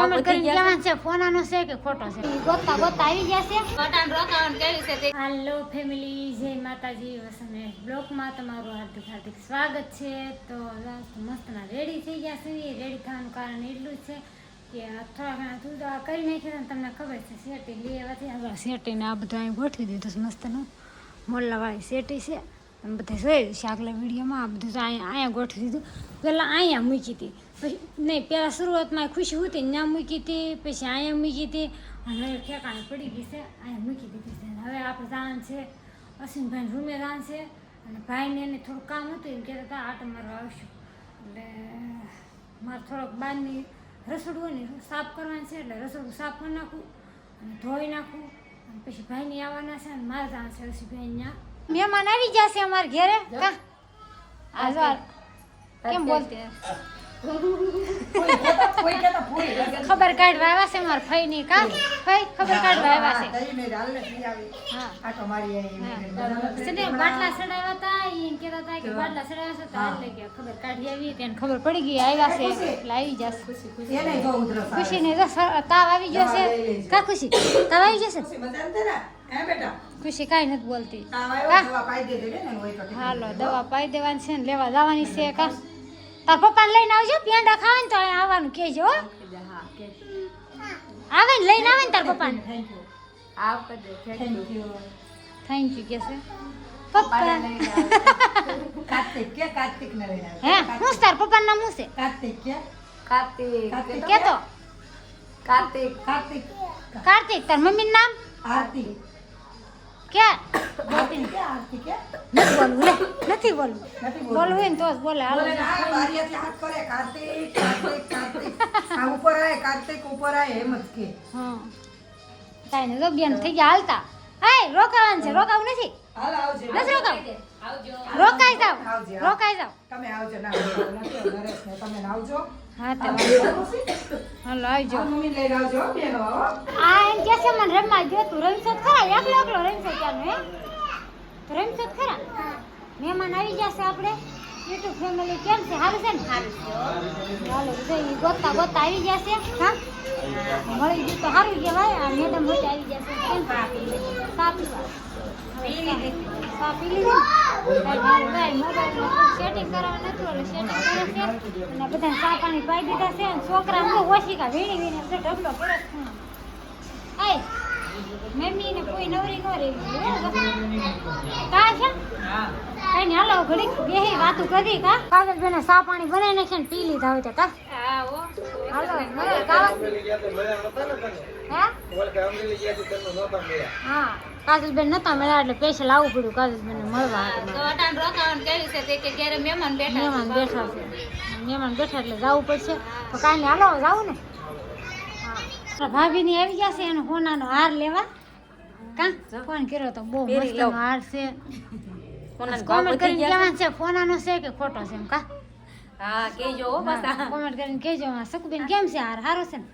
Comment કરીને કેવાનું છે, ફોન આનો છે કે ખોટો છે? ગોતા ગોતા આવી ગયા છે. બટાણ રોકાવાનું કેવી છે તે? હાલો ફેમિલી, જય માતાજી. વસને બ્લોગમાં તમારું હાર્દિક હાર્દિક સ્વાગત છે. તો મસ્તના રેડી થઈ ગયા છે. રેડી થવાનું કારણ એટલું જ છે કે થોડા ઘણા દૂધ કરી નાખ્યા. તમને ખબર છે શેટી લેવાથી શેટીને આ બધું અહીં ગોઠવી દીધું મસ્તનું. મોલ્લાવાળી શેટી છે. તમે બધા જોઈ છે આગલા વિડીયોમાં. આ બધું અહીંયા ગોઠવી દીધું. પહેલાં અહીંયા મૂકી હતી, પછી નહીં પહેલાં શરૂઆતમાં ખુશી હતી ત્યાં મૂકી હતી, પછી અહીંયા મૂકી હતી, અને હવે ઠેકાણે પડી ગઈ છે અહીંયા મૂકી દીધી છે. હવે આપણે જાણ છે અશ્વિનભાઈ રૂમે જાણ છે, અને ભાઈને એને થોડું કામ હતું એમ કહેતા હતા આટો મારવા આવશું. એટલે મારે થોડોક બહારની રસોડું હોય ને સાફ કરવાનું છે, એટલે રસોડું સાફ કરી નાખું અને ધોઈ નાખું. અને પછી ભાઈની આવવાના છે અને મારે જાણ છે અશ્વિનભાઈ ત્યાં મહેમાન આવી જશે અમારે ઘેરે. કેમ બોલતી ખબર કાઢવા આવ્યા છે મારા ફઈ ની. કા ફઈ ખબર કાઢવા આવ્યા છે. બાટલા ચડાવ્યા હતા એમ કેતા હતા કે બાટલા ચડાવ્યા છે તો એટલે કે ખબર કાઢી આવી તેને ખબર પડી ગઈ આવ્યા છે એટલે આવી જશે. ખુશી ને તાવ આવી ગયો છે. કા ખુશી તાવ આવી જશે? ખુશી કાંઈ નથી બોલતી. હાલો દવા પાઈ દેવાની છે ને લેવા જવાની છે. કા તાર પપ્પાને લઈને આવજો. પેંડા ખાવા ને તો અહીંયા આવવાનું કહેજો. આવે ને લઈને આવે ને તાર પપ્પાને. થેન્ક યુ કે છે પપ્પા. હે હું તાર પપ્પાનું નામ શું છે? કેતો કાર્તિક. તાર મમ્મીનું નામ આરતી. ક્યાં નથી બોલવું બોલવું હોય ને તો જ બોલે. હાલો હા કાંઈ નહીં. જો બેન થઈ ગયા હાલતા. રોકાવાનું છે. રોકાવું નથી. નથી રોકાવું. રોકાઈ જાવ. તમે આવજો. ના તમે આવજો. હા તો હાલો આવજો. મમ્મી લઈને આવજો બેનો. આ એમ કે છે મને રમવા જો તું રમશો ખરા? એકલો રમશો ક્યાંનો? હે તો રમશો ખરા? મહેમાન આવી જશે આપણે યુટ્યુબ ફેમિલી. કેમ છે? સારું છે ને? સારું છે. હાલો બધા ગોતા આવી જશે. હા મળી ગયું તો સારું કહેવાય. આ મેડમ હોય આવી જશે. કેમ સા પીવા સા પી લીધી. મોબાઈલમાં સેટિંગ કરવાનું હતું એટલે સેટિંગ કરે છે. અને બધાને ચા પાણી પાઈ દીધા છે. અને છોકરા ઓશિકા વીણી ઢગલો કરે છે. મમ્મી ને કોઈ નવરી ન રહેવી કા છે? કઈ ને હાલો ઘડીક બેહી વાતું કરી. કા કાગળ બેને ચા પાણી બનાવી નાખે ને પી લીધા હોય તો. કા હાલો હા કાજલબેન નતા મળ્યા એટલે સ્પેશિયલ આવવું પડ્યું કાજલબેન ને મળવા. મહેમાન બેઠા છે. મહેમાન બેઠા એટલે જવું પડશે. તો કાંઈ નહીં હાલો જાવું ને. ભાભી ની આવી ગયા છે એનો સોનાનો હાર લેવા. કા ફોન કર્યો તો બહુ મસ્ત હાર છે. કોમેન્ટ કરીને કેવાનું છે ફોનાનો છે કે ખોટો છે? એમ કા હા કેજો કોમેન્ટ કરીને કહેજો. સકુબેન કેમ છે હાર? સારો છે ને?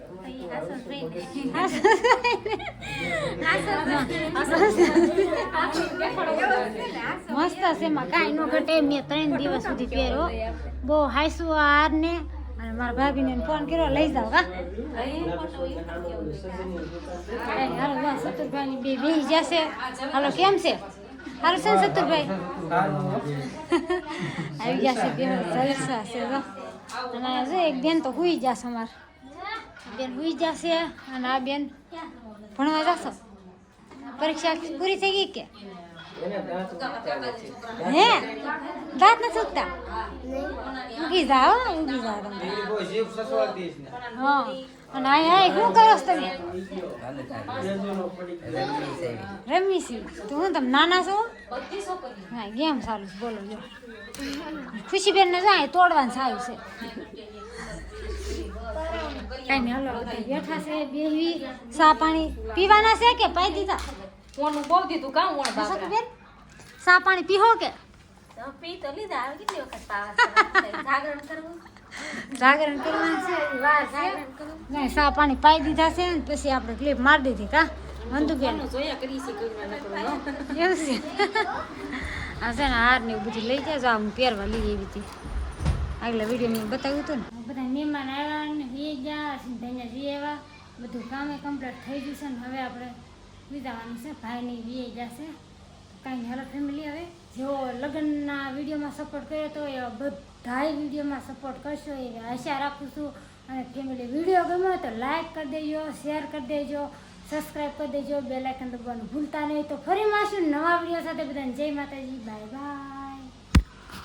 મસ્ત છે. એમાં કાંઈ ન ઘટે. મેં 3 દિવસ સુધી પહેર્યો. બહુ હાઈસું હાર ને. અને મારા ભાભીને ફોન કર્યો લઈ જાઓ. કા હાલો સતુરભાઈ ની બે બેસી જશે. હાલો કેમ છે? સારું છે ને સતુરભાઈ? આવી ગયા છે બેન. જલસા છે. અને જો એક બેન તો હુઈ જશે. અમારે બેન હુઈ જશે. અને આ બેન ભણવા જશો. પરીક્ષા પૂરી થઈ ગઈ કે? હે દાંત નથી ઉગતા? ઉગી જાઓ તમે. હા અને આ શું કરો છો તમે? રમી છે. તો હું તમે નાના છો? હા ગેમ ચાલુ છે. બોલો જો ખુશીબેન ને જાય તોડવાનું સારું છે. કઈ નહીં હાલો બેઠા છે. બેહી ચા પાણી પીવાના છે કે પાઈ દીધા? ફોન બહુ દીધું કામ બેન ચા પાણી પીહો કે? પી તો લીધા. કેટલી વખત જાગરણ કરવું? જાગરણ કરવાનું છે. વાર છે. નહીં ચા પાણી પાઈ દીધા છે ને પછી આપણે ક્લિપ મારી દીધી. કા વંદુબેન જોયા કરી છે એવું છે. આ છે ને હાર ને એવું બધું લઈ જાય. હું પહેરવા લઈ એવી હતી. આગલા વિડીયો મેં બતાવ્યું હતું ને. બધા મહેમાન આવ્યા ને વી ગયા સિંધાઈને વી આવ્યા બધું કામે કમ્પ્લીટ થઈ ગયું છે ને હવે આપણે વિદાવાનું છે ભાઈની વી ગયા છે કાંઈ હેલો ફેમિલી હવે જેવો લગ્નના વિડીયોમાં સપોર્ટ કર્યો તો એ બધાય વિડીયોમાં સપોર્ટ કરશો એવી આશા રાખું છું અને ફેમિલી વિડીયો ગમ્યો તો લાઈક કરી દેજો શેર કરી દેજો સબસ્ક્રાઈબ કરી દેજો બેલ આઇકન દબાવવાનું ભૂલતા નહીં તો ફરી મળશું નવા વિડીયો સાથે બધાને જય માતાજી બાય બાય